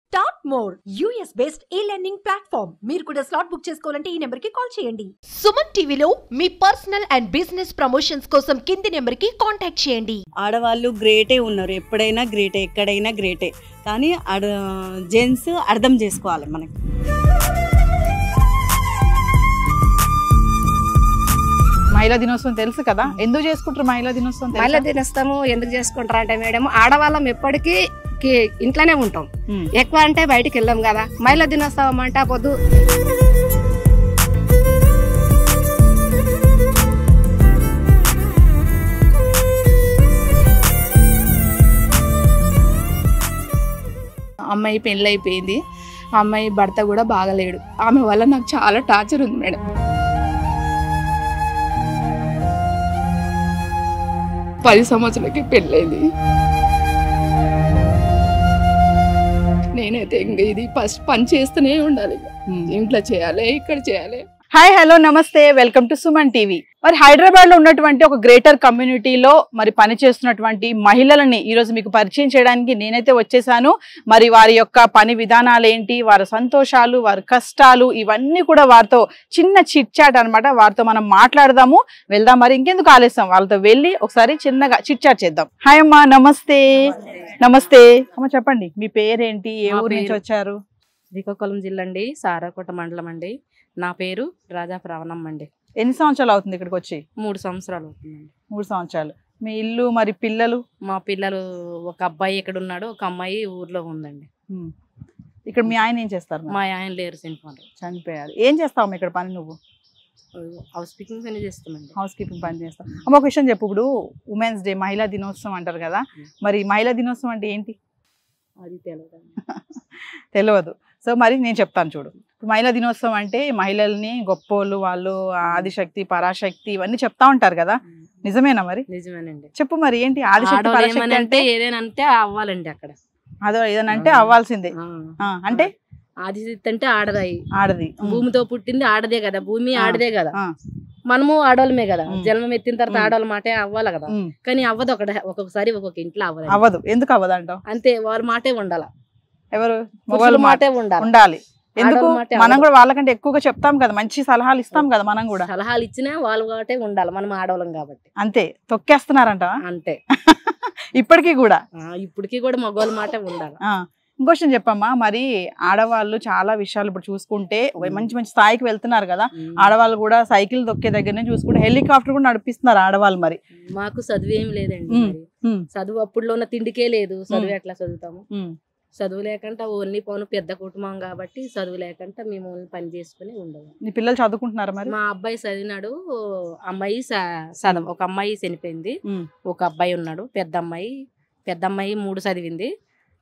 Start more US based e-learning platform. మీరు కూడా slot book చేసుకోవాలంటే ఈ నెంబర్ కి కాల్ చేయండి. సుమన్ టీవీలో మీ పర్సనల్ అండ్ బిజినెస్ ప్రమోషన్స్ కోసం కింది నెంబర్ కి కాంటాక్ట్ చేయండి. ఆడవాళ్ళు గ్రేటే ఉన్నారు, ఎప్పుడైనా గ్రేటే, ఎక్కడైనా గ్రేటే. కానీ జెంట్స్ అర్థం చేసుకోవాలి మనకి. మహిళా దినోత్సవం తెలుసు కదా, ఎందుకు చేసుకుంటారు మహిళా దినోత్సవం? మహిళా దినోత్సవం ఎందుకు చేసుకుంటారు అంటే మేడం, ఆడవాళ్ళం ఎప్పటికీ ఇంట్లోనే ఉంటాం, ఎక్కువ అంటే బయటికి వెళ్ళాం కదా. మహిళా దినోత్సవం అంటే పొద్దు అమ్మాయి పెళ్ళి అయిపోయింది, అమ్మాయి భర్త కూడా బాగలేడు, ఆమె వల్ల నాకు చాలా టార్చర్ ఉంది మేడం. 10 సంవత్సరాలకి పెళ్ళైంది. నేనైతే ఇంక ఇది ఫస్ట్ పని చేస్తూనే ఉండాలి, ఇంట్లో చేయాలి, ఇక్కడ చేయాలి. హాయ్, హలో, నమస్తే, వెల్కమ్ టు సుమన్ టీవీ. మరి హైదరాబాద్ లో ఉన్నటువంటి ఒక గ్రేటర్ కమ్యూనిటీలో మరి పనిచేస్తున్నటువంటి మహిళలని ఈ రోజు మీకు పరిచయం చేయడానికి నేనైతే వచ్చేసాను. మరి వారి యొక్క పని విధానాలు ఏంటి, వారి సంతోషాలు, వారి కష్టాలు, ఇవన్నీ కూడా వారితో చిన్న చిట్ చాట్ అనమాట. వారితో మనం మాట్లాడదాము, వెళ్దాం. మరి ఇంకెందుకు ఆలస్యం, వాళ్ళతో వెళ్ళి ఒకసారి చిన్నగా చిట్ చాట్ చేద్దాం. హాయ్ అమ్మా, నమస్తే. నమస్తే అమ్మ, చెప్పండి మీ పేరేంటి, ఏ ఊరు నుంచి వచ్చారు? శ్రీకాకుళం జిల్లా అండి, సారాకోట మండలం అండి. నా పేరు రాజా ప్రవణం అండి. ఎన్ని సంవత్సరాలు అవుతుంది ఇక్కడికి వచ్చి? 3 సంవత్సరాలు అవుతుందండి. 3 సంవత్సరాలు. మీ ఇల్లు, మరి పిల్లలు? మా పిల్లలు, ఒక అబ్బాయి ఇక్కడ ఉన్నాడు, ఒక అమ్మాయి ఊర్లో ఉందండి. ఇక్కడ మీ ఆయన ఏం చేస్తారు? మా ఆయన లేరు, చనిపోయారు. ఏం చేస్తావు ఇక్కడ పని నువ్వు? హౌస్ కీపింగ్ పని చేస్తామండి. హౌస్ కీపింగ్ పని చేస్తాం. అమ్మ, ఒక విషయం చెప్పు. ఇప్పుడు ఉమెన్స్ డే, మహిళా దినోత్సవం అంటారు కదా, మరి మహిళా దినోత్సవం అంటే ఏంటి? అది తెలియదు. సో మరి నేను చెప్తాను చూడు. మహిళా దినోత్సవం అంటే మహిళల్ని గొప్పోళ్ళు, వాళ్ళు ఆదిశక్తి, పరాశక్తి ఇవన్నీ చెప్తా ఉంటారు కదా, నిజమేనా? మరి నిజమేనండి. చెప్పు మరి ఏంటి ఆదిశక్తి, పరాశక్తి అంటే? ఏదైనా అంటే అవ్వాలండి అక్కడ, అదో ఏదైనా అంటే అవ్వాల్సిందే. అంటే ఆదిశక్తి అంటే ఆడది, భూమితో పుట్టింది ఆడదే కదా, భూమి ఆడదే కదా, మనము ఆడవాళ్ళమే కదా, జన్మం ఎత్తిన తర్వాత ఆడవాళ్ళ మాటే అవ్వాలి కదా. కానీ అవ్వదు, ఒక్కొక్కసారి ఒక్కొక్క ఇంట్లో అవ్వదు. ఎందుకు అవ్వదు అంటావు? అంతే, వాళ్ళ మాటే ఉండాల. ఎవరు? మొగోళ్ళ మాటే ఉండాలి. ఎందుకు? మనం కూడా వాళ్ళకంటే ఎక్కువగా చెప్తాం కదా, మంచి సలహాలు ఇస్తాం కదా, మనం కూడా సలహాలు ఇచ్చినా వాళ్ళ మాటే ఉండాలి, మనం ఆడవాళ్ళం కాబట్టి. అంతే, తొక్కేస్తున్నారంట అంతే. ఇప్పటికీ కూడా మగవాళ్ళ మాటే ఉండాలి. ఇంకోసం చెప్పమ్మా, మరి ఆడవాళ్ళు చాలా విషయాలు ఇప్పుడు చూసుకుంటే మంచి మంచి స్థాయికి వెళ్తున్నారు కదా. ఆడవాళ్ళు కూడా సైకిల్ తొక్కే దగ్గర నుంచి చూసుకుంటే హెలికాప్టర్ కూడా నడిపిస్తున్నారు ఆడవాళ్ళు. మరి మాకు చదువు ఏం లేదండి, చదువు అప్పుడులో ఉన్న తిండికే లేదు, చదువు ఎట్లా చదువుతాము? చదువు లేకుండా ఓన్లీ పోను, పెద్ద కుటుంబం కాబట్టి చదువు లేకుండా మేము ఓన్లీ పని చేసుకుని ఉండదు. నీ పిల్లలు చదువుకుంటున్నారు? మరి మా అబ్బాయి చదివినాడు, అమ్మాయి ఒక అమ్మాయి చనిపోయింది, ఒక అబ్బాయి ఉన్నాడు. పెద్ద అమ్మాయి 3 చదివింది.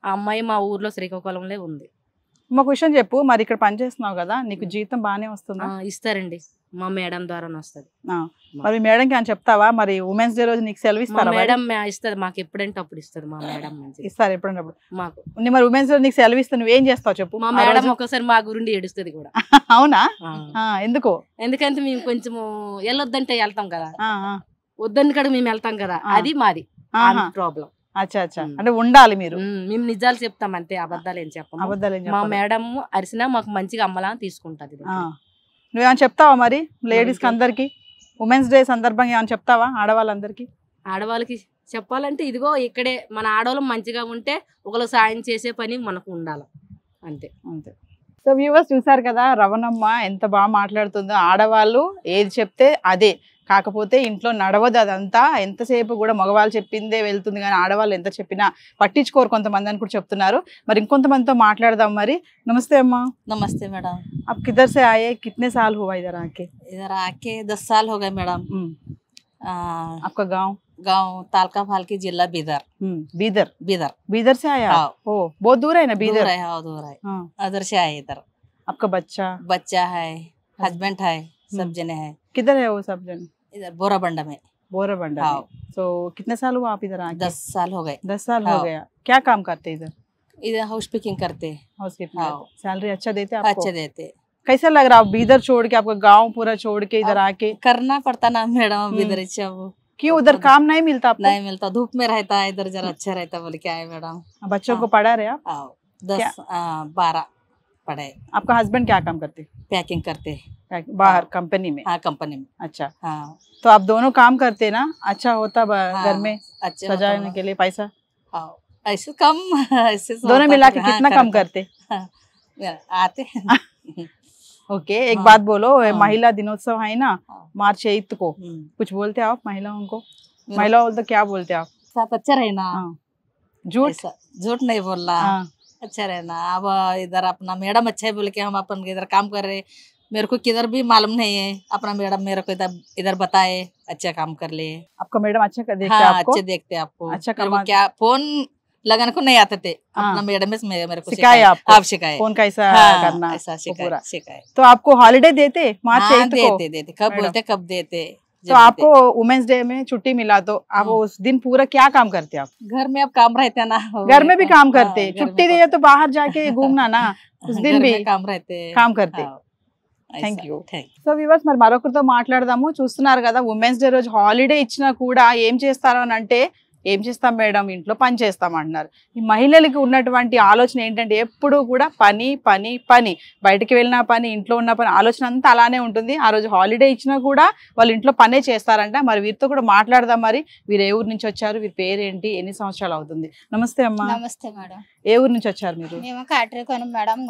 ఆ అమ్మాయి మా ఊర్లో శ్రీకాకుళంలో ఉంది. ఒక విషయం చెప్పు, మరి ఇక్కడ పని చేస్తున్నావు కదా, నీకు జీతం బాగానే వస్తుందా? ఇస్తారండి, మా మేడం ద్వారా వస్తుంది. మరి మేడంకి అని చెప్తావా? మరి ఉమెన్స్ డే రోజు నీకు సెలవు ఇస్తారా? మేడం ఇస్తుంది, మాకు ఎప్పుడంటే అప్పుడు ఇస్తుంది మా మేడం. ఇస్తారు ఎప్పుడంటే అప్పుడు మాకు. మరి ఉమెన్స్ డే నీకు సెలవు ఇస్తే నువ్వేం చేస్తావు చెప్పు? మా మేడం ఒకసారి మా గురించి ఏడుస్తుంది కూడా. అవునా? ఎందుకు? ఎందుకంటే మేము కొంచెము వెళ్ళొద్దంటే వెళ్తాం కదా, వద్దని కూడా మేము వెళ్తాం కదా, అది మాది ప్రాబ్లం. అచ్చా, అంటే ఉండాలి మీరు. మేము నిజాలు చెప్తాం అంతే, అబద్ధాలు ఏం చెప్పాము. మా మేడం అరిసినా మాకు మంచిగా అమ్మలా తీసుకుంటది. నువ్వేమైనా చెప్తావా మరి లేడీస్ కి అందరికి? ఉమెన్స్ డే సందర్భంగా ఏమైనా చెప్తావా ఆడవాళ్ళందరికి? ఆడవాళ్ళకి చెప్పాలంటే ఇదిగో ఇక్కడే మన ఆడవాళ్ళు మంచిగా ఉంటే ఒకరు సాయం చేసే పని మనకు ఉండాలి, అంతే. సో వ్యూవర్స్ చూసారు కదా, రవణమ్మ ఎంత బాగా మాట్లాడుతుందో. ఆడవాళ్ళు ఏది చెప్తే అదే, కాకపోతే ఇంట్లో నడవదు అదంతా. ఎంతసేపు కూడా మగవాళ్ళు చెప్పిందే వెళ్తుంది, కానీ ఆడవాళ్ళు ఎంత చెప్పినా పట్టించుకోరు కొంతమంది అని కూడా చెప్తున్నారు. మరి ఇంకొంతమందితో మాట్లాడదాం. మరి నమస్తే అమ్మా. नमस्ते मैडम। आप किधर से आए, कितने साल हुआ इधर आके? इधर आके 10 साल हो गए मैडम। आपका गांव? गांव तालका फालकी जिला बीदर। बीदर? बीदर बीदर से आया? ओ, बहुत दूर है ना बीदर? दूर है, हाँ दूर है। उधर से आए इधर। आपका बच्चा है, हस्बैंड है, सब जने है। किधर है वो सब जन? इधर बोराबंडा में। बोराबंडा में। तो कितने साल हुआ आप इधर आके? 10 साल हो गए। 10 साल हो गया। क्या काम करते इधर? इधर हाउस पिकिंग करते। House keeping. सैलरी अच्छा देते आपको? अच्छा देते। कैसा लग रहा है बीदर छोड़ के, आपका गांव पूरा छोड़ के इधर आके? करना पड़ता ना मैडम, बीदर अच्छा। क्यों उधर काम नहीं मिलता आपको? नहीं मिलता, धूप में रहता है, इधर जरा अच्छा रहता बोले क्या है मैडम। बच्चों को पढ़ा रहे आप? 10-12 पढ़े। आपका हस्बैंड क्या काम करते? पैकिंग करते बाहर कंपनी में? हाँ कंपनी में। अच्छा, हाँ तो आप दोनों काम करते ना? अच्छा होता घर में अच्छे सजाने के लिए पैसा? हाँ ऐसे कम ऐसे दोनों मिला के कितना कम करते? आते ओके, एक बात बोलो, हाँ। महिला दिनोत्सव है ना हाँ। मार्च 8 को, कुछ बोलते आप महिलाओं को? महिलाओं तो क्या बोलते आप? साथ अच्छा रहना। हाँ। झूठ? ऐसा झूठ नहीं बोलना। हाँ। अच्छा रहना। अब इधर अपना मैडम अच्छा है बोल के हम अपन इधर काम कर रहे, मेरे को किधर भी मालूम नहीं है, अपना मैडम मेरे को इधर बताए अच्छा काम कर ले। आपका मैडम अच्छा देखते हाँ आपको? अच्छे देखते आपको। अच्छा मेरे को कमा क्या फोन लगाने को नहीं आते थे, हाँ। अपना मैडम मेरे को सिखाए आपको? आप सिखाए फोन कैसा हाँ, करना ऐसा वो पूरा। सिखाए। तो आपको हॉलिडे देते मार्च हाँ 8 को? देते कब मैडम। बोलते कब देते। तो आपको वुमेन्स डे में छुट्टी मिला तो आप उस दिन पूरा क्या काम करते आप? घर में अब काम रहते ना, घर में भी काम करते? हाँ, घर छुट्टी में दिए तो बाहर जाके घूमना ना, उस दिन घर भी में काम रहते काम करते। Thank you. సో వ్యూవర్స్, మరి మరొకరితో మాట్లాడదాము. చూస్తున్నారు కదా, ఉమెన్స్ డే రోజు హాలిడే ఇచ్చినా కూడా ఏం చేస్తారు అని అంటే, ఏం చేస్తాం మేడం, ఇంట్లో పని చేస్తాం అంటున్నారు. ఈ మహిళలకి ఉన్నటువంటి ఆలోచన ఏంటంటే ఎప్పుడు కూడా పని పని పని, బయటికి వెళ్ళినా పని, ఇంట్లో ఉన్న పని, ఆలోచన అంతా అలానే ఉంటుంది. ఆ రోజు హాలిడే ఇచ్చినా కూడా వాళ్ళు ఇంట్లో పనే చేస్తారంట. మరి వీరితో కూడా మాట్లాడదాం. మరి వీరు ఏ ఊరు నుంచి వచ్చారు, వీరి పేరేంటి, ఎన్ని సంవత్సరాలు అవుతుంది? నమస్తే అమ్మా. నమస్తే మేడం. ఏ ఊరు నుంచి వచ్చారు మీరు? మేము కాట్రేకోనం మేడం,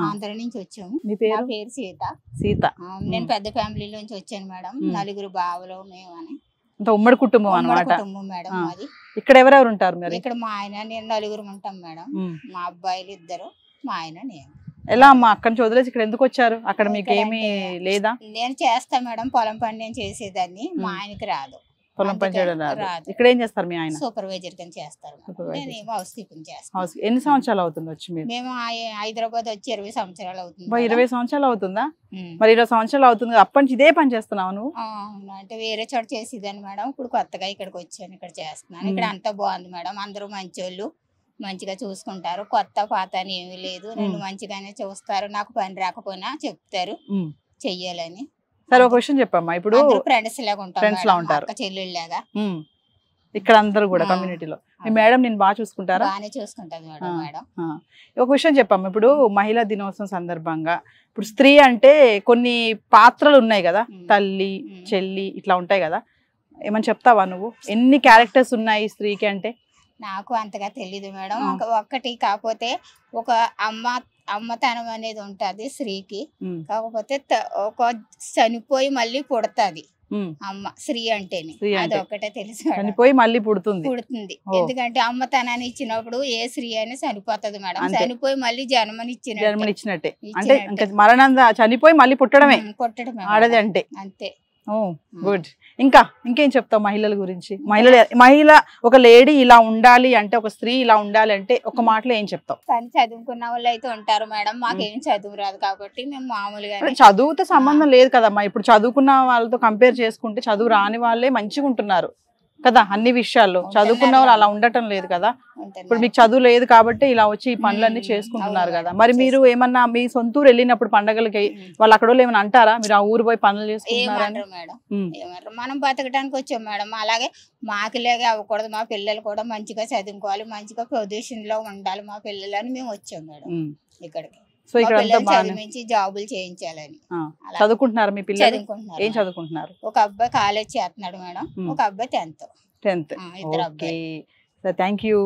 ఆంధ్ర నుంచి వచ్చాము. మీ నా పేరు? పేరు సీత. సీత. నేను పెద్ద ఫ్యామిలీ నుంచి వచ్చాను మేడం. నలుగురు బావలు మేము అని. అంటే ఉమ్మడి కుటుంబం ఉమ్మడి అన్నమాట. కుటుంబం మేడం మాది. ఇక్కడ ఎవరెవరు ఉంటారు మరి? ఇక్కడ మా ఆయన నేను నలుగురు ఉంటాం మేడం. మా అబ్బాయిలు 2, మా ఆయన నేను. ఎలా అమ్మా అక్కడి నుంచి వదిలేసి ఇక్కడ ఎందుకు వచ్చారు? అక్కడ మీకు ఏమీ లేదా? నేను చేస్తా మేడం, పొలం పని నేను చేసేదాన్ని. మా ఆయనకి రాదు, పొలం పని చేయడం రాదు. ఇక్కడ ఏం చేస్తారు మీ ఆయన? సూపర్వైజర్ కింద చేస్తారు. నేను ఏమో హౌస్ కీపింగ్ చేస్తాను. ఎన్ని సంవత్సరాలు అవుతుంది వచ్చి మీరు? మేము హైదరాబాద్ వచ్చి 20 సంవత్సరాలు అవుతుంది. 20 సంవత్సరాలు అవుతుందా? మరి 20 సంవత్సరాలు అవుతుంది, అప్పటి నుంచి ఇదే పని చేస్తున్నావు నువ్వు? అంటే వేరే చోట చేసేదాన్ని మేడం. ఇప్పుడు కొత్తగా ఇక్కడికి వచ్చాను, ఇక్కడ చేస్తున్నాను. ఇక్కడ అంతా బాగుంది మేడం, అందరూ మంచోళ్ళు, మంచిగా చూసుకుంటారు. కొత్త పాత అని ఏమీ లేదు. నన్ను మంచిగానే చూస్తారు. నాకు పని రాకపోయినా చెప్తారు చెయ్యాలని. సరే, ఒక విషయం చెప్పమ్మా. ఇప్పుడు ఫ్రెండ్స్ లాగా ఉంటారు, అక్క చెల్లెళ్ళలాగా ఇక్కడ అందరూ కూడా కమ్యూనిటీలో. మీ మేడం నేను బాగా చూసుకుంటారా? బాగానే చూసుకుంటారు మేడం. మేడం ఒక విషయం చెప్పమ్మా. ఇప్పుడు మహిళా దినోత్సవం సందర్భంగా ఇప్పుడు స్త్రీ అంటే కొన్ని పాత్రలు ఉన్నాయి కదా, తల్లి, చెల్లి, ఇట్లా ఉంటాయి కదా. ఏమని చెప్తావా నువ్వు? ఎన్ని క్యారెక్టర్స్ ఉన్నాయి స్త్రీకి అంటే? నాకు అంతగా తెలీదు మేడం. ఒక్కటి కాకపోతే ఒక అమ్మతనం అనేది ఉంటది స్త్రీకి. కాకపోతే ఒక చనిపోయి మళ్ళీ పుడతాది అమ్మ, స్త్రీ అంటేనే. అది ఒక్కటే తెలుసు, చనిపోయి మళ్ళీ పుడుతుంది. ఎందుకంటే అమ్మతనాన్ని ఇచ్చినప్పుడు ఏ స్త్రీ అయినా చనిపోతుంది మేడం. చనిపోయి మళ్ళీ జన్మనిచ్చినట్టే. అంటే మరణం చనిపోయి మళ్ళీ పుట్టడమే ఆడది అంటే. అంతే. గుడ్. ఇంకేం చెప్తావు మహిళల గురించి? మహిళ ఒక లేడీ ఇలా ఉండాలి అంటే, ఒక స్త్రీ ఇలా ఉండాలి అంటే ఒక మాటలో ఏం చెప్తావు? కానీ చదువుకున్న వాళ్ళు అయితే ఉంటారు మేడం. మాకేం చదువు రాదు కాబట్టి మేము మామూలుగా. చదువుతో సంబంధం లేదు కదమ్మా. ఇప్పుడు చదువుకున్న వాళ్ళతో కంపేర్ చేసుకుంటే చదువు రాని వాళ్ళే మంచిగా ఉంటున్నారు కదా అన్ని విషయాల్లో. చదువుకున్న వాళ్ళు అలా ఉండటం లేదు కదా. ఇప్పుడు మీకు చదువు లేదు కాబట్టి ఇలా వచ్చి ఈ పనులన్నీ చేసుకుంటున్నారు కదా. మరి మీరు ఏమన్నా మీ సొంత ఊరు వెళ్ళినప్పుడు పండగలకి వాళ్ళు అక్కడ ఏమైనా అంటారా, మీరు ఆ ఊరు పోయి పనులు చేసుకుంటున్నారా? మనం బతకడానికి వచ్చాం మేడం. అలాగే మాకులాగే అవ్వకూడదు, మా పిల్లలు కూడా మంచిగా చదువుకోవాలి, మంచిగా పొజిషన్ లో ఉండాలి మా పిల్లలని మేము వచ్చాం మేడం ఇక్కడికి. సో ఇక్కడ చదివించి జాబులు చేయించాలని. చదువుకుంటున్నారు మీ పిల్లలు? ఏం చదువుకుంటున్నారు? ఒక అబ్బాయి కాలేజ్ చేస్తున్నాడు మేడం, ఒక అబ్బాయి 10th. ఇద్దరు అబ్బాయి. Thank you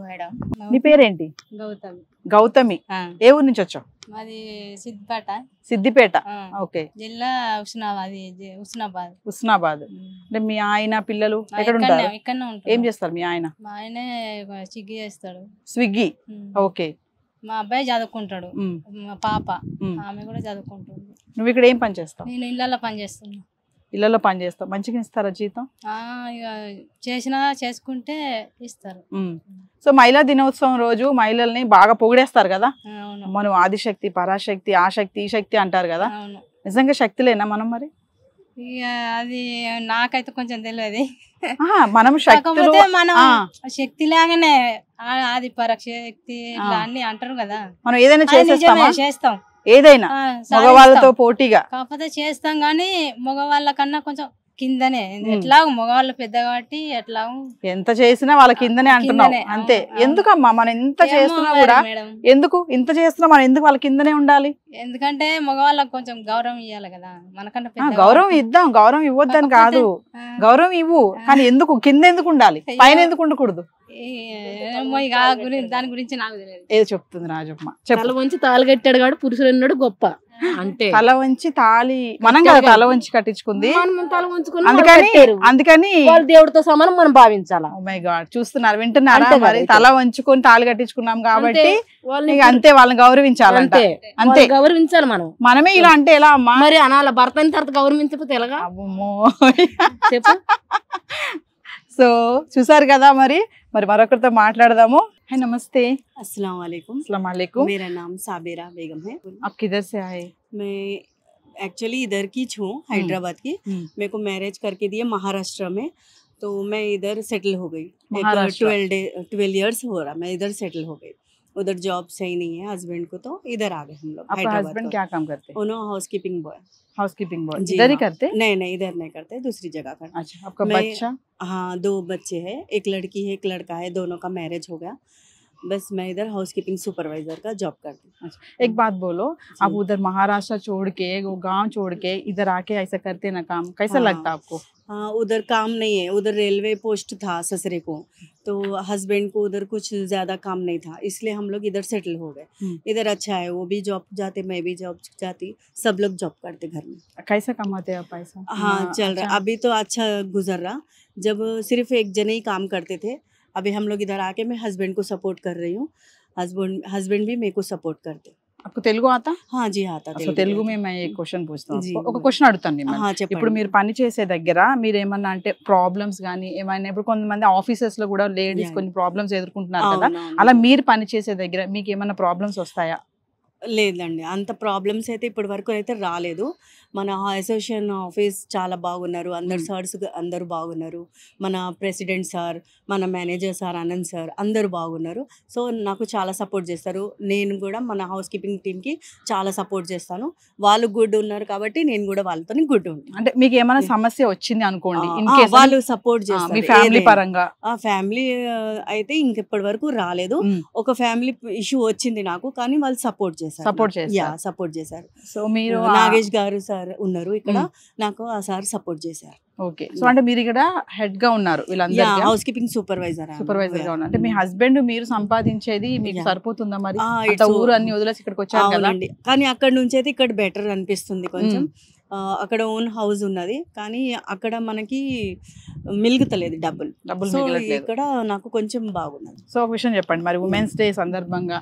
madam. నీ పేరేంటి? గౌతమి. గౌతమి. ఏ ఊరు నుంచి వచ్చావు? మాది సిద్దిపేట. ఓకే. జిల్లా ఉస్నాబాద్. అంటే మీ ఆయన పిల్లలు ఎక్కడ ఉంటారు? ఏం చేస్తారు మీ ఆయన? మా ఆయన స్విగ్గీ చేస్తాడు. స్విగ్గీ. ఓకే. మా అబ్బాయి చదువుకుంటాడు, మా పాప ఆమె కూడా చదువుకుంటుంది. నువ్వు ఇక్కడ ఏం పని చేస్తావు? నేను ఇళ్ళల్లో పని చేస్తున్నా. ఇళ్ళలో పని చేస్తావు. మంచిగా ఇస్తారా జీతం? ఇక చేసినా చేసుకుంటే ఇస్తారు. సో మహిళా దినోత్సవం రోజు మహిళల్ని బాగా పొగిడేస్తారు కదా. మనం ఆదిశక్తి, పరాశక్తి, ఆ శక్తి, ఈ శక్తి అంటారు కదా. నిజంగా శక్తిలేనా మనం? మరి ఇక అది నాకైతే కొంచెం తెలియదు. మనం మనం శక్తి లాగానే ఆది పరాశక్తి అన్ని అంటారు కదా. మనం ఏదైనా చేస్తాం, ఏదైనా మగవాళ్ళతో పోటీగా. కాకపోతే చేస్తాం గానీ మగవాళ్ళ కన్నా కొంచెం కిందనే ఎట్లా మగవాళ్ళు పెద్ద కాబట్టి ఎట్లా ఎంత చేసినా వాళ్ళ కిందనే అంటున్నావు కిందనే, అంతే. అవును. ఎందుకమ్మా మనం ఎంత ఏమో చేస్తున్నా మరి కూడా మేడం. ఎందుకు ఇంత చేస్తున్నా మనం ఎందుకు వాళ్ళ కిందనే ఉండాలి? ఎందుకంటే మగవాళ్ళకి కొంచెం గౌరవం ఇవ్వాలి కదా, మనకన్నా పెద్ద గౌరవం ఇద్దాం, గౌరవం ఇవ్వద్దని కాదు, గౌరవం ఇవ్వు, కానీ ఎందుకు కింద ఎందుకు ఉండాలి, పైన ఎందుకు ఉండకూడదు? దాని గురించి నాకు తెలియదు. ఏదో చెప్తుంది రాజమ్మ. తల వంచి తాళి కట్టాడు కాబట్టి పురుషులు ఉన్నాడు గొప్ప అంటే తల వంచి తాళి మనం కదా తల వంచి కట్టించుకుంది, మనం తల వంచుకుని అందుకని వాళ్ళ దేవుడితో సమానం మనం భావించాలా. ఓ మై గాడ్, చూస్తున్నారు, వింటున్నారా? అంతే మరి కదా, తల వంచుకొని తాళి కట్టించుకున్నాం కాబట్టి వాళ్ళని ఇక అంతే, వాళ్ళని గౌరవించాలంటే అంతే, గౌరవించాలి మనం. మనమే ఇలా అంటే ఎలా అమ్మా? మరి అనాల భర్త అయిన తర్వాత గౌరవించకపోతే ఎలాగా అమ్మో చెప్పు. సో చూసారు కదా, మరి మరొకరితో మాట్లాడదాము. हाय नमस्ते। अस्सलाम वालेकुम। अस्सलाम वालेकुम। मेरा नाम साबिरा बेगम है। आप किधर से आए? मैं एक्चुअली इधर की हूँ, हैदराबाद की। मेरे को मैरिज करके दिए महाराष्ट्र में, तो मैं इधर सेटल हो गई। 12 इयर्स हो रहा मैं इधर सेटल हो गई। उधर जॉब सही नहीं है हस्बैंड को, तो इधर आ गए हम लोग। आपका हस्बैंड क्या काम करते हैं? उन्होंने हाउसकीपिंग बॉय। हाउसकीपिंग बॉय इधर ही करते? नहीं, इधर नहीं करते, दूसरी जगह करते। अच्छा, आपका बच्चा? हाँ, 2 बच्चे हैं, एक लड़की है एक लड़का है, दोनों का मैरिज हो गया। बस मैं इधर हाउसकीपिंग सुपरवाइजर का जॉब करती हूँ। अच्छा, एक बात बोलो, आप उधर महाराष्ट्र छोड़ के, वो गांव छोड़ के इधर आके ऐसा करते ना काम, कैसा लगता आपको? हाँ, उधर काम नहीं है, उधर रेलवे पोस्ट था ससुरे को, तो हस्बैंड को उधर कुछ ज़्यादा काम नहीं था, इसलिए हम लोग इधर सेटल हो गए। इधर अच्छा है, वो भी जॉब जाते, मैं भी जॉब जाती, सब लोग जॉब करते घर में। कैसा कमाते हैं आप पैसा? हाँ, चल रहा, अभी तो अच्छा गुजर रहा। जब सिर्फ एक जने ही काम करते थे, अभी हम लोग इधर आके मैं हस्बैंड को सपोर्ट कर रही हूँ, हस्बैंड भी मेरे को सपोर्ट करते। आपको తెలుగు आता? हाँ जी आता। తెలుగు में मैं एक क्वेश्चन पूछता हूँ, ఒక క్వశ్చన్ అడుగుతాను నేను. ఇప్పుడు మీరు పని చేసే దగ్గర మీరు ఏమన్నా అంటే ప్రాబ్లమ్స్ గానీ ఏమైనా, ఇప్పుడు కొంతమంది ఆఫీసెస్ లో కూడా లేడీస్ కొన్ని ప్రాబ్లమ్స్ ఎదుర్కొంటున్నారు కదా, అలా మీరు పని చేసే దగ్గర మీకు ఏమైనా ప్రాబ్లమ్స్ వస్తాయా? లేదండి, అంత ప్రాబ్లమ్స్ అయితే ఇప్పటి వరకు అయితే రాలేదు. మన అసోసియేషన్ ఆఫీస్ చాలా బాగున్నారు, అందరు సార్స్ అందరూ బాగున్నారు, మన ప్రెసిడెంట్ సార్, మన మేనేజర్ సార్ ఆనంద్ సార్ అందరూ బాగున్నారు. సో నాకు చాలా సపోర్ట్ చేస్తారు, నేను కూడా మన హౌస్ కీపింగ్ టీమ్కి చాలా సపోర్ట్ చేస్తాను. వాళ్ళు గుడ్ ఉన్నారు కాబట్టి నేను కూడా వాళ్ళతో గుడ్ ఉంటాను. అంటే మీకు ఏమైనా సమస్య వచ్చింది అనుకోండి, వాళ్ళు సపోర్ట్ చేస్తారు. మీ ఫ్యామిలీ పరంగా? ఫ్యామిలీ అయితే ఇంకెప్పటి వరకు రాలేదు, ఒక ఫ్యామిలీ ఇష్యూ వచ్చింది నాకు, కానీ వాళ్ళు సపోర్ట్ చేస్తారు. సపోర్ట్ చేశారు. సో మీరు నాగేష్ గారు సార్ ఉన్నారు ఇక్కడ, నాకు ఆ సార్ సపోర్ట్ చేశారు. ఓకే, సో అంటే మీరు ఇక్కడ హెడ్ గా ఉన్నారు వీళ్ళందరికీ, హౌస్ కీపింగ్ సూపర్వైజర్ గా ఉన్నారు. అంటే మీ హస్బెండ్ మీరు సంపాదించేది మీకు సరిపోతుందా? మరి అంత ఊరు అన్ని వదిలేసి ఇక్కడికి వచ్చారు కదండి, కానీ అక్కడ నుంచి అయితే ఇక్కడ బెటర్ అనిపిస్తుంది కొంచెం. అక్కడ ఓన్ హౌస్ ఉన్నది, కానీ అక్కడ మనకి మిలుగుతలేదు డబ్బులు, ఇక్కడ నాకు కొంచెం బాగున్నది. సో ఒక విషయం చెప్పండి, మరి ఉమెన్స్ డే సందర్భంగా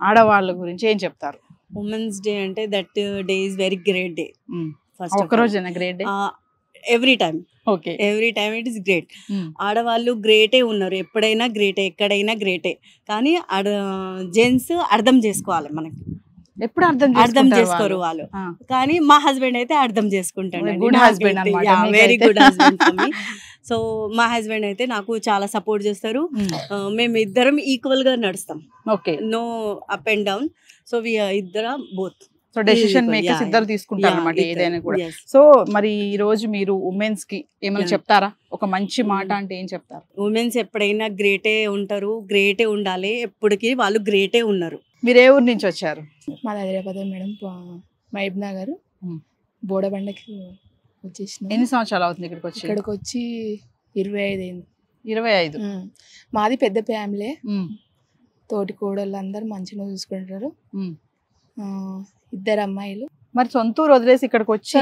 ఆడవాళ్ళ గురించి ఏం చెప్తారు? ఉమెన్స్ డే అంటే that day is very great day. First ఒక రోజేనా great day? Every time. Okay, every time it is great. ఆడవాళ్ళు గ్రేటే ఉన్నారు, ఎప్పుడైనా గ్రేటే, ఎక్కడైనా గ్రేటే, కానీ జెంట్స్ అర్థం చేసుకోవాలి. మనకి ఎప్పుడు అర్థం చేసుకోరు వాళ్ళు, కానీ మా హస్బెండ్ అయితే అర్థం చేసుకుంటాడు. Good husband, very good husband. So మా హస్బెండ్ అయితే నాకు చాలా సపోర్ట్ చేస్తారు, మేము ఇద్దరం ఈక్వల్ గా నడుస్తాం. Okay, no up and down. So ఇద్దరం బోత్. సో డెసిషన్ మేకర్స్ ఇద్దరు తీసుకుంటారు అన్నమాట ఏదైనా కూడా. సో మరి ఈ రోజు మీరు ఉమెన్స్ కి ఏమైనా చెప్తారా? ఒక మంచి మాట అంటే ఏం చెప్తారు? ఉమెన్స్ ఎప్పుడైనా గ్రేటే ఉంటారు, గ్రేటే ఉండాలి, ఎప్పటికీ వాళ్ళు గ్రేటే ఉన్నారు. మీరు ఏ ఊరు నుంచి వచ్చారు? మాది హైదరాబాద్ మేడం, మహబూబ్ నగర్ బోడబండకి వచ్చేసిన. ఎన్ని సంవత్సరాలు అవుతుంది ఇక్కడికి వచ్చి? ఇక్కడికి వచ్చి 25 అయింది. 25. మాది పెద్ద ఫ్యామిలీ, తోటి కోడళ్ళు అందరు మంచిగా చూసుకుంటారు, 2 అమ్మాయిలు. మరి సొంత ఊరు వదిలేసి ఇక్కడికి వచ్చి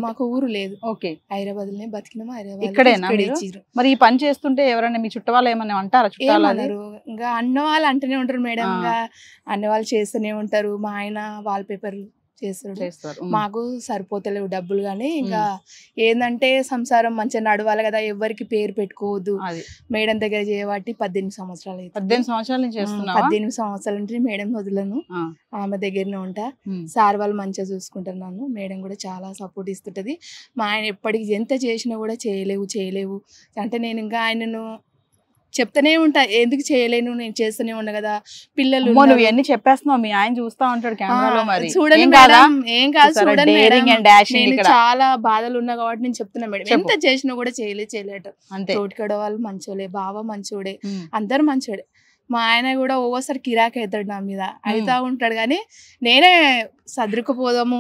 మాకు ఊరు లేదు. ఓకే, హైదరాబాద్ లోనే బతికినాము. ఇక్కడేనా? మరి ఈ పని చేస్తుంటే ఎవరైనా మీ చుట్టవాళ్ళు ఏమన్నా అంటారా? చుట్టాలు ఇంకా అన్న వాళ్ళు అంటూనే ఉంటారు మేడం, ఇంకా అన్న వాళ్ళు చేస్తూనే ఉంటారు. మా ఆయన వాల్ పేపర్ చేస్తారు, మాకు సరిపోతలేవు డబ్బులు. కానీ ఇంకా ఏంటంటే సంసారం మంచిగా నడవాలి కదా, ఎవరికి పేరు పెట్టుకోవద్దు. మేడం దగ్గర చేయబట్టి 18 సంవత్సరాలు అయితే. 18 సంవత్సరాల నుంచి చేస్తున్నా? 18 సంవత్సరాల నుంచి మేడం వదులను, ఆమె దగ్గరనే ఉంటా. సార్ వాళ్ళు మంచిగా చూసుకుంటారు నన్ను, మేడం కూడా చాలా సపోర్ట్ ఇస్తుంటది. మా ఆయన ఎప్పటికి ఎంత చేసినా కూడా చేయలేవు అంటే నేను ఇంకా ఆయనను చెప్తానే ఉంటా, ఎందుకు చేయలేను, నేను చేస్తూనే ఉన్నా కదా, పిల్లలు నువ్వు ఎన్ని చెప్పేస్తున్నావు, మీ ఆయన చూస్తా ఉంటాడు కెమెరాలో. మరి చూడండి మేడం, ఏం కాదు చూడండి మేడం, నేను చాలా బాధలు ఉన్నా కాబట్టి నేను చెప్తున్నా మేడం. ఎంత చేసినా కూడా చేయలేట. తోటికడ వాళ్ళు మంచోలే, బావ మంచోడే, అందరు మంచోడే. మా ఆయన కూడా ఓసారి కిరాక్ అవుతాడు నా మీద, అవుతా ఉంటాడు. కానీ నేనే సర్దుకుపోదాము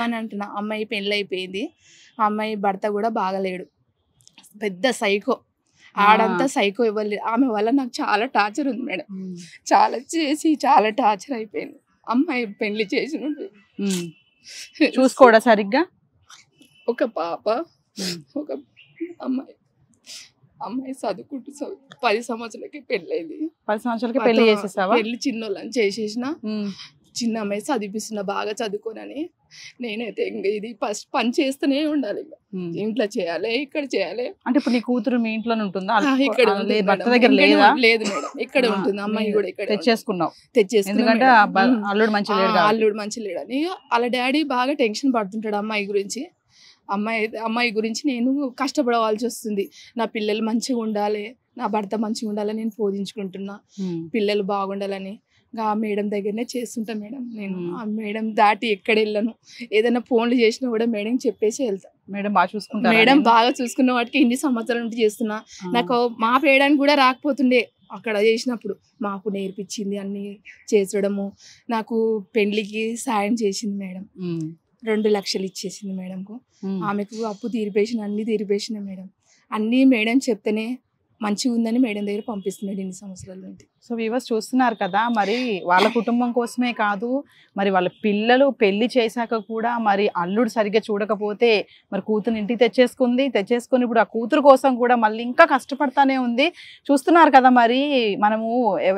అని అంటున్నా. అమ్మాయి పెళ్ళి అయిపోయింది, అమ్మాయి భర్త కూడా బాగలేడు, పెద్ద సైకో, ఆడంతా సైకో ఇవ్వలేదు. ఆమె వల్ల నాకు చాలా టార్చర్ ఉంది మేడం, చాలా చేసి చాలా టార్చర్ అయిపోయింది. అమ్మాయి పెళ్లి చేసి చూసుకోవడా సరిగ్గా, ఒక పాప ఒక అమ్మాయి చదువుకుంటూ 10 సంవత్సరాలకి పెళ్ళైంది. 10 సంవత్సరాలకి పెళ్లి చేసేసావా? పెళ్లి చిన్నోళ్ళని చేసేసిన, చిన్న అమ్మాయి చదివిస్తున్నా బాగా చదువుకోనని. నేనైతే ఇది ఫస్ట్ పని చేస్తూనే ఉండాలి, ఇంట్లో చేయాలి, ఇక్కడ చేయాలి. అంటే ఇప్పుడు నీ కూతురు మీ ఇంట్లోనే ఉంటుందా? ఇక్కడ భర్త దగ్గర లేదా? లేదు మేడం, ఇక్కడ ఉంటుంది. అమ్మాయి కూడా ఇక్కడ తెచ్చేసుకున్నావు. ఎందుకంటే అల్లుడు మంచి లేడని వాళ్ళ డాడీ బాగా టెన్షన్ పడుతుంటాడు అమ్మాయి గురించి. నేను కష్టపడవలసి వస్తుంది. నా పిల్లలు మంచిగా ఉండాలి, నా భర్త మంచిగా ఉండాలని నేను బోధించుకుంటున్నా, పిల్లలు బాగుండాలని. ఆ మేడం దగ్గరనే చేస్తుంటా మేడం. నేను ఆ మేడం దాటి ఎక్కడ వెళ్ళను. ఏదైనా ఫోన్లు చేసినా కూడా మేడం చెప్పేసి వెళ్తా. మేడం బాగా చూసుకుంటా. మేడం బాగా చూసుకున్న వాటికి ఇన్ని సంవత్సరాల నుండి చేస్తున్నా. నాకు మాపు వేయడానికి కూడా రాకపోతుండే, అక్కడ చేసినప్పుడు మాపు నేర్పించింది, అన్ని చేసడము. నాకు పెళ్లికి సాయం చేసింది మేడం, 2 లక్షలు ఇచ్చేసింది మేడంకు. ఆమెకు అప్పు తీరిపేసిన, అన్ని తీరిపేసిన మేడం. అన్నీ మేడం చెప్తేనే మంచిగా ఉందని మేడం దగ్గర పంపిస్తున్నాడు ఇన్ని సంవత్సరాల నుండి. సో వ్యూవర్స్ చూస్తున్నారు కదా, మరి వాళ్ళ కుటుంబం కోసమే కాదు, మరి వాళ్ళ పిల్లలు పెళ్లి చేశాక కూడా మరి అల్లుడు సరిగ్గా చూడకపోతే మరి కూతురు ఇంటికి తెచ్చేసుకుని ఇప్పుడు ఆ కూతురు కోసం కూడా మళ్ళీ ఇంకా కష్టపడతానే ఉంది. చూస్తున్నారు కదా, మరి మనము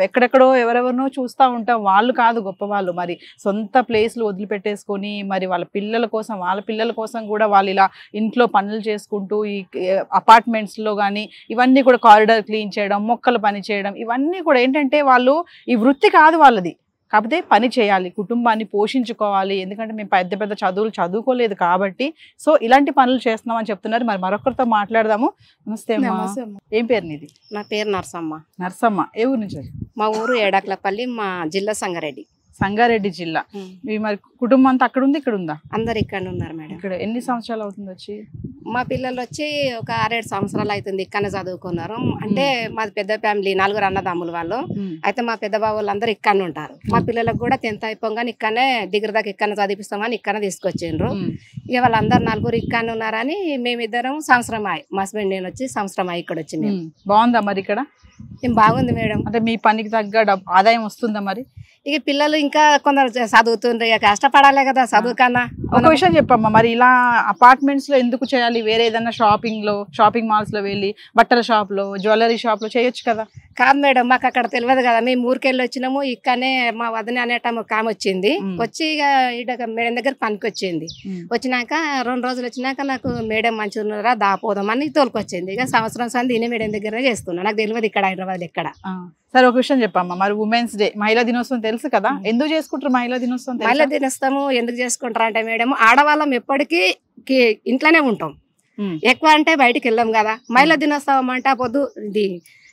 ఎక్కడెక్కడో ఎవరెవరినో చూస్తూ ఉంటాం, వాళ్ళు కాదు గొప్పవాళ్ళు. మరి సొంత ప్లేస్లు వదిలిపెట్టేసుకొని మరి వాళ్ళ పిల్లల కోసం కూడా వాళ్ళు ఇలా ఇంట్లో పనులు చేసుకుంటూ ఈ అపార్ట్మెంట్స్లో కానీ ఇవన్నీ కూడా కారిడార్ క్లీన్ చేయడం, మొక్కలు పని చేయడం, ఇవన్నీ కూడా ఏంటంటే వాళ్ళు ఈ వృత్తి కాదు వాళ్ళది, కాకపోతే పని చేయాలి, కుటుంబాన్ని పోషించుకోవాలి. ఎందుకంటే మేము పెద్ద పెద్ద చదువులు చదువుకోలేదు కాబట్టి సో ఇలాంటి పనులు చేస్తున్నామని చెప్తున్నారు. మరి మరొకరితో మాట్లాడదాము. నమస్తే అమ్మా, ఏం పేరు నీది? నా పేరు నర్సమ్మ. నర్సమ్మ, ఏ ఊరు నుంచి? మా ఊరు ఏడాకులపల్లి, మా జిల్లా సంగారెడ్డి జిల్లా. మీ మరి కుటుంబం అంతా అక్కడ ఉంది, ఇక్కడ ఉందా? అందరు ఇక్కడ ఉన్నారు మేడం. ఇక్కడ ఎన్ని సంవత్సరాలు అవుతుంది వచ్చి? మా పిల్లలు వచ్చి ఒక 6-7 సంవత్సరాలు అవుతుంది ఇక్కడనే చదువుకున్నారు. అంటే మాది పెద్ద ఫ్యామిలీ, 4 అన్నదమ్ములు వాళ్ళు. అయితే మా పెద్ద బాబు వాళ్ళందరూ ఇక్కడనే ఉంటారు. మా పిల్లలకు కూడా 10th అయిపోగానే ఇక్కడనే డిగ్రీ దాకా ఇక్కడనే చదివిస్తామని ఇక్కడనే తీసుకొచ్చిండ్రు. ఇక వాళ్ళందరూ 4 ఇక్కడనే ఉన్నారని మేమిద్దరం సంవత్సరం అయ్యి, మా హస్బెండ్ నేను వచ్చి సంవత్సరం అయ్యి ఇక్కడ వచ్చి. మేము బాగుందా మరి ఇక్కడ? బాగుంది మేడం. అంటే మీ పనికి తగ్గ ఆదాయం వస్తుందా మరి? ఇక పిల్లలు ఇంకా కొందరు చదువుతుండ్రు, ఇక కష్టపడాలి కదా చదువు కన్నా. ఒక విషయం చెప్పమ్మా, మరి ఇలా అపార్ట్మెంట్స్ లో ఎందుకు చేయాలి? వేరే ఏదైనా షాపింగ్ మాల్స్ లో వెళ్ళి బట్టల షాప్ లో, జ్యువెలరీ షాప్ లో చేయొచ్చు కదా? కాదు మేడం, మాకు అక్కడ తెలియదు కదా. మేము ఊరికెళ్ళి వచ్చినాము. ఇక్కడనే మా వదిన అనేటం ఒక ఆమె వచ్చింది. వచ్చి ఇక మేడం దగ్గర పనికి వచ్చింది. వచ్చినాక 2 రోజులు వచ్చినాక నాకు మేడం మంచిగా ఉన్నారా దాపోదామని తోలుకొచ్చింది. ఇక సంవత్సరం సంది ఈయన మేడం దగ్గరనే చేస్తున్నా. నాకు తెలియదు ఇక్కడ హైదరాబాద్ ఎక్కడ. సరే, ఒక విషయం చెప్పమ్మా, మరి ఉమెన్స్ డే, మహిళా దినోత్సవం తెలుసు కదా, ఎందుకు చేసుకుంటారు మహిళా దినోత్సవం? మహిళా దినోత్సవం ఎందుకు చేసుకుంటారు అంటే మేడం, ఆడవాళ్ళం ఎప్పటికీ ఇంట్లోనే ఉంటాం, ఎక్కువ అంటే బయటికి వెళ్ళాం కదా. మహిళా దినోత్సవం అంటే పొద్దు ఇది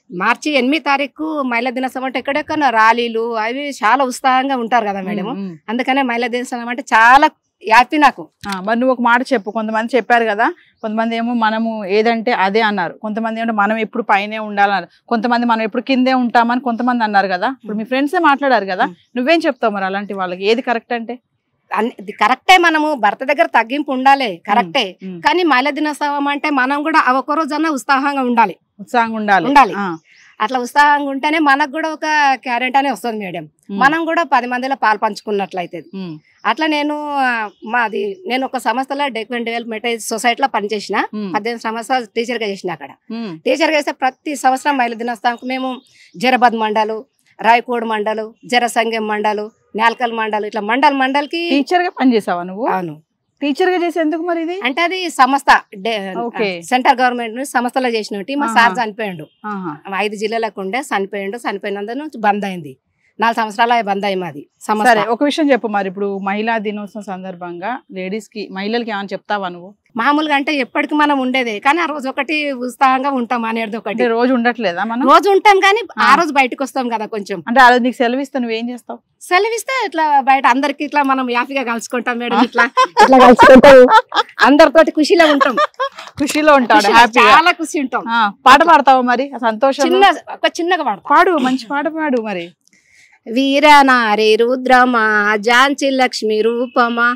మార్చి 8వ తారీఖు మహిళా దినోత్సవం అంటే ఎక్కడెక్కడ ర్యాలీలు అవి చాలా ఉత్సాహంగా ఉంటారు కదా మేడం. అందుకనే మహిళా దినోత్సవం అంటే చాలా హ్యాపీ నాకు. మరి నువ్వు ఒక మాట చెప్పు. కొంతమంది చెప్పారు కదా, కొంతమంది ఏమో మనము ఏదంటే అదే అన్నారు, కొంతమంది ఏమంటే మనం ఎప్పుడు పైనే ఉండాలన్నారు, కొంతమంది మనం ఎప్పుడు కిందే ఉంటామని కొంతమంది అన్నారు కదా. ఇప్పుడు మీ ఫ్రెండ్సే మాట్లాడారు కదా, నువ్వేం చెప్తావు మరి అలాంటి వాళ్ళకి? ఏది కరెక్ట్ అంటే? కరెక్టే, మనము భర్త దగ్గర తగ్గింపు ఉండాలి, కరెక్టే. కానీ మహిళా దినోత్సవం అంటే మనం కూడా ఒక్క రోజన్నా ఉత్సాహంగా ఉండాలి. అట్లా ఉత్సాహంగా ఉంటేనే మనకు కూడా ఒక క్యారెంట్ అనే వస్తుంది మేడం. మనం కూడా 10 మందిలో పాలు పంచుకున్నట్లయితే. అట్లా నేను ఒక సంస్థలో డెవలప్మెంట్ సొసైటీలో పనిచేసిన. 18 సంవత్సరాలు టీచర్ గా చేసిన. అక్కడ టీచర్ గా చేస్తే ప్రతి సంవత్సరం మహిళా దినోత్సవానికి మేము జరబద్ మండలు, రాయకోడ్ మండలు, జరసంగం మండలు, నేల్కల్ మండలు, ఇట్లా మండల్కి టీచర్ గా పనిచేసావా నువ్వు? అవును. టీచర్ గా చేసి ఎందుకు మరి ఇది? అంటే అది సంస్థ, సెంట్రల్ గవర్నమెంట్ సంస్థలో చేసినట్టు. మా సార్ చనిపోయాడు, 5 జిల్లాలకు ఉండే చనిపోయినందుకు బంద్ అయింది. 4 సంవత్సరాలు బంద్ అయ్యి మాది సంస్థ. ఒక విషయం చెప్పు మరి, ఇప్పుడు మహిళా దినోత్సవం సందర్భంగా మహిళలకి ఏమైనా చెప్తావా నువ్వు? మామూలుగా అంటే ఎప్పటికి మనం ఉండేదే, కానీ ఆ రోజు ఒకటి ఉత్సాహంగా ఉంటాం అనేది ఒకటి. రోజు ఉండట్లేదా మనం? రోజు ఉంటాం కానీ ఆ రోజు బయటకు వస్తాం కదా కొంచెం. అంటే ఆ రోజు నీకు సెలవు ఇస్తే నువ్వేం చేస్తావు? సెలవిస్తే ఇట్లా బయట అందరికి ఇట్లా మనం హ్యాపీగా కలుసుకుంటాం మేడం, ఇట్లా ఇట్లా కలుసుకుంటాం, అందరితోటి ఖుషిలో ఉంటాం. ఖుషిలో ఉంటాడు, చాలా ఖుషి ఉంటాం. పాట పాడతావు మరి సంతోషం? చిన్నగా పాడు, మంచి పాట పాడు మరి. వీరనారి రుద్రమా ఝాన్సీ లక్ష్మి రూపమా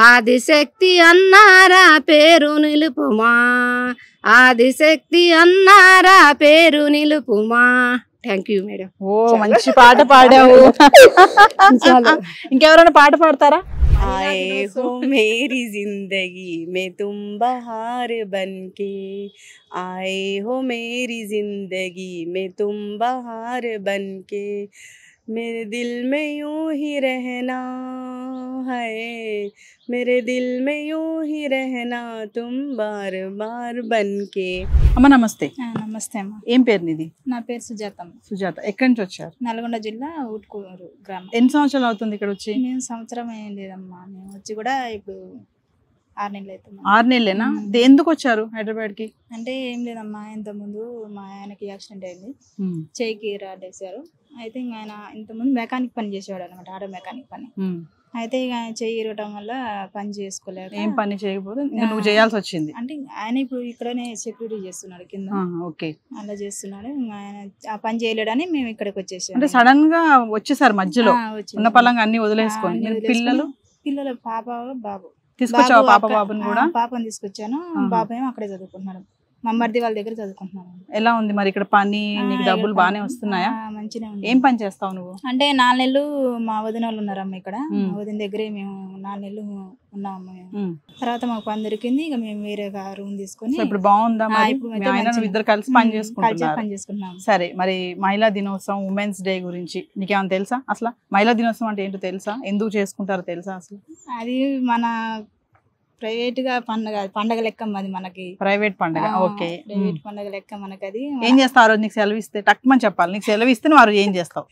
ఆదిశక్తి అన్నారా పేరు నిలుపుమా, ఆదిశక్తి అన్నారా పేరు నిలుపుమా. Thank you madam. ఓ మంచి పాట పాడావు. ఇంకెవరైనా పాట పాడతారా? आए हो मेरी जिंदगी में तुम बहार बनके, आए हो मेरी जिंदगी में तुम बहार बनके, मेरे दिल में यूं ही रहना है, मेरे दिल में यूं ही रहना तुम बार बार बनके. అమ్మ నమస్తే. నమస్తే అమ్మ. ఏం పేరు నీది? నా పేరు సుజాత. సుజాత. ఎక్కడి నుంచి వచ్చారు? నల్గొండ జిల్లా ఊట్కూరు గ్రామం. ఎన్ని సంవత్సరాలు అవుతుంది ఇక్కడ వచ్చి? మేము సంవత్సరం ఏం లేదమ్మా, మేము వచ్చి కూడా ఇప్పుడు 6 నెలలు అవుతుంది. 6 నెలలేనా? ఎందుకు వచ్చారు హైదరాబాద్ కి? అంటే ఏం లేదమ్మా, ఇంతకుముందు మా ఆయనకి యాక్సిడెంట్ అయింది, చేయికి రాడ్ వేసారు. అయితే ఇంకా ఆయన ఇంతకుముందు మెకానిక్ పని చేసేవాడు అనమాట, ఆటో మెకానిక్ పని. అయితే ఇక చెయ్యి ఇరవటం వల్ల పని చేసుకోలేక. ఏం పని చేయకపోతే నువ్వు చేయాల్సి వచ్చింది? అంటే ఆయన ఇప్పుడు ఇక్కడనే సెక్యూరిటీ చేస్తున్నాడు కింద. ఓకే, అలా చేస్తున్నాడు. ఆయన ఆ పని చేయలేడని మేము ఇక్కడికి వచ్చేసాం. అంటే సడన్ గా వచ్చేసారు మధ్యలో, ఉన్న పలంగా అన్ని వదిలేసుకొని. పిల్లలు పాప బాబు తీసుకొచ్చావా? పాప బాబుని కూడా? పాపని తీసుకొచ్చాను. బాబు ఏమో అక్కడే చదువుకుంటున్నాడు, మమ్మర్ది వాళ్ళ దగ్గర చదువుకుంటున్నాను. ఎలా ఉంది మరి ఇక్కడ పని? నీకు డబ్బులు బాగానే వస్తున్నాయా? మంచిగా ఉంది. ఏం పని చేస్తావు నువ్వు? అంటే 4 నెలలు మా వదిన వాళ్ళు ఉన్నారమ్మ ఇక్కడ. మా వదిన దగ్గరే మేము 4 నెలలు ఉన్నామమ్మ. తర్వాత మాకు పని దొరికింది, ఇక మేము వేరేగా రూమ్ తీసుకుని. ఇప్పుడు బాగుందా? ఇద్దరు కలిసి పని చేసుకుంటున్నాం. సరే, మరి మహిళా దినోత్సవం, ఉమెన్స్ డే గురించి నీకేమైనా తెలుసా? అసలు మహిళా దినోత్సవం అంటే ఏంటో తెలుసా? ఎందుకు చేసుకుంటారో తెలుసా? అసలు అది మన ప్రైవేట్ గా పండగ లెక్క, అది మనకి ప్రైవేట్ పండగ. ఓకే, ప్రైవేట్ పండగ లెక్క మనకి. అది ఏం చేస్తావు ఆ రోజు? నీకు సెలవు ఇస్తే టక్మని చెప్పాలి. నీకు సెలవు ఇస్తే నువ్వు ఏం చేస్తావు?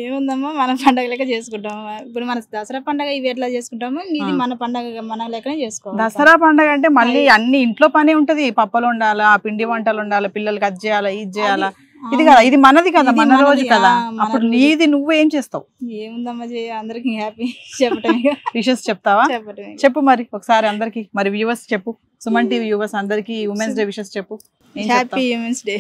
ఏముందమ్మా, మన పండగ లెక్క చేసుకుంటాము. ఇప్పుడు మన దసరా పండగ ఇవి ఎట్లా చేసుకుంటాము, ఇది మన పండగ మన లెక్కనే చేసుకోవాలి. దసరా పండగ అంటే మళ్ళీ అన్ని ఇంట్లో పని ఉంటది, పప్పులు ఉండాలా, పిండి వంటలు ఉండాలి, పిల్లలకి అది చేయాలా, ఇది చేయాలా. ఇది కదా, ఇది మనది కదా, మన రోజు కదా. అప్పుడు నీది నువ్వు ఏం చేస్తావు? ఏముందమ్మా, అందరికి హ్యాపీ చెప్పటం. విషెస్ చెప్తావా? చెప్పు మరి ఒకసారి అందరికి. మరి వ్యూవర్స్ చెప్పు, సుమన్ టీవీ వ్యూవర్స్ అందరికి ఉమెన్స్ డే విషెస్ చెప్పు. Happy women's day.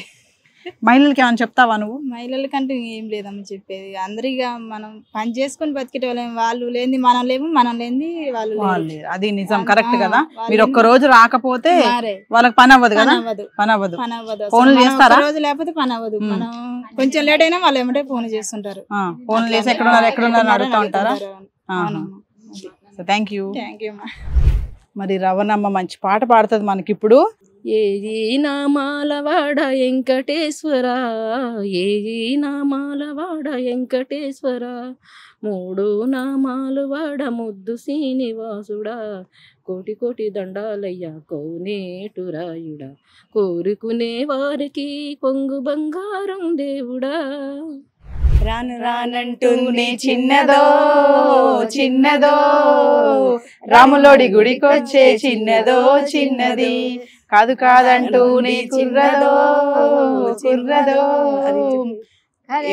మహిళలకి ఏమైనా చెప్తావా నువ్వు? మహిళలకంటే ఏం లేదమ్మా చెప్పేది. అందరిగా మనం పని చేసుకుని బతికేట వాళ్ళం, వాళ్ళు లేని మనం లేము, మనం లేని వాళ్ళు. అది నిజం, కరెక్ట్ కదా. మీరు ఒక్క రోజు రాకపోతే వాళ్ళకి పని అవ్వదు కదా. పని అవ్వదు. ఫోన్లు చేస్తారా? రోజు లేకపోతే పని అవ్వదు. మనం కొంచెం లేట్ అయినా వాళ్ళు ఏమంటే ఫోన్ చేస్తుంటారు. ఫోన్లు చేసి ఎక్కడున్నారు అడుగుతా ఉంటారా? Thank you. మరి రవణమ్మ మంచి పాట పాడుతుంది మనకి ఇప్పుడు. ఏజీ నామాలవాడ వెంకటేశ్వర, ఏజీ నామాలవాడ వెంకటేశ్వర, 3 నామాలు వాడ ముద్దు శ్రీనివాసుడా, కోటి కోటి దండాలయ్యా కోనేటురాయుడా, కోరుకునే వారికి కొంగు బంగారం దేవుడా. రాను రానంటూనే చిన్నదో చిన్నదో, రాములోడి గుడికొచ్చే చిన్నదో చిన్నది, కాదు కాదంటూనే కుర్రదో కుర్రదో,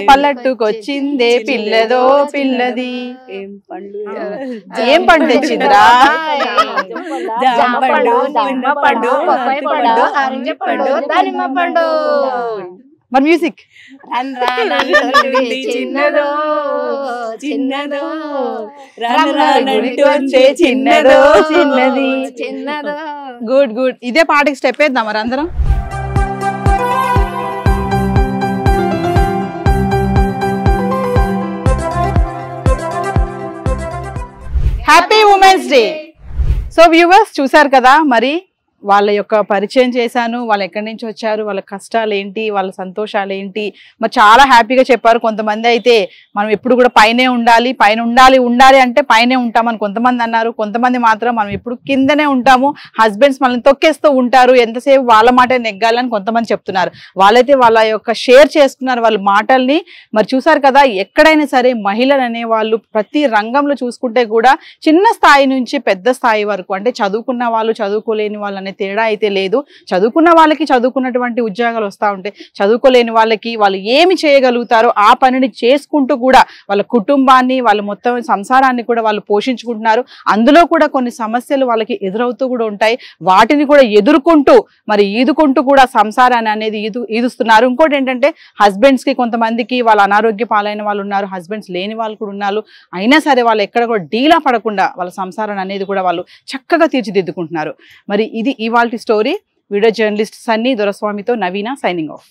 పల్లట్టుకొచ్చిందే పిల్లదో పిల్లది. ఏం పండు తెచ్చిందిరా? మరి మ్యూజిక్. చిన్నదో చిన్నదో, చిన్నదో చిన్నది. Good good. ఇదే పాటకి స్టెప్ వేద్దాం మరి అందరం. Happy women's day. So viewers చూసారు కదా, మరి వాళ్ళ యొక్క పరిచయం చేశాను, వాళ్ళు ఎక్కడి నుంచి వచ్చారు, వాళ్ళ కష్టాలు ఏంటి, వాళ్ళ సంతోషాలు ఏంటి, మరి చాలా హ్యాపీగా చెప్పారు. కొంతమంది అయితే మనం ఎప్పుడు కూడా పైనే ఉండాలి, పైన ఉండాలి అంటే పైనే ఉంటామని కొంతమంది అన్నారు. కొంతమంది మాత్రం మనం ఎప్పుడు కిందనే ఉంటాము, హస్బెండ్స్ మనల్ని తొక్కేస్తూ ఉంటారు, ఎంతసేపు వాళ్ళ మాట నెగ్గాలని కొంతమంది చెప్తున్నారు. వాళ్ళైతే వాళ్ళ యొక్క షేర్ చేసుకున్నారు వాళ్ళ మాటల్ని. మరి చూసారు కదా, ఎక్కడైనా సరే మహిళలు అనేవాళ్ళు ప్రతి రంగంలో చూసుకుంటే కూడా చిన్న స్థాయి నుంచి పెద్ద స్థాయి వరకు, అంటే చదువుకున్న వాళ్ళు, చదువుకోలేని వాళ్ళు అనే తేడా అయితే లేదు. చదువుకున్న వాళ్ళకి చదువుకున్నటువంటి ఉద్యోగాలు వస్తూ ఉంటాయి, చదువుకోలేని వాళ్ళకి వాళ్ళు ఏమి చేయగలుగుతారో ఆ పనిని చేసుకుంటూ కూడా వాళ్ళ కుటుంబాన్ని వాళ్ళ మొత్తం సంసారాన్ని కూడా వాళ్ళు పోషించుకుంటున్నారు. అందులో కూడా కొన్ని సమస్యలు వాళ్ళకి ఎదురవుతూ కూడా ఉంటాయి, వాటిని కూడా ఎదుర్కొంటూ మరి ఈదుకుంటూ కూడా సంసారాన్ని అనేది ఈదుస్తున్నారు. ఇంకోటి ఏంటంటే హస్బెండ్స్ కి కొంతమందికి వాళ్ళ అనారోగ్య పాలైన వాళ్ళు ఉన్నారు, హస్బెండ్స్ లేని వాళ్ళు కూడా ఉన్నారు. అయినా సరే వాళ్ళు ఎక్కడ కూడా డీలా పడకుండా వాళ్ళ సంసారాన్ని అనేది కూడా వాళ్ళు చక్కగా తీర్చిదిద్దుకుంటున్నారు. మరి ఇది ఇవాల్టి స్టోరీ. వీడియో జర్నలిస్ట్ సన్నీ దొరస్వామితో నవీన సైనింగ్ ఆఫ్.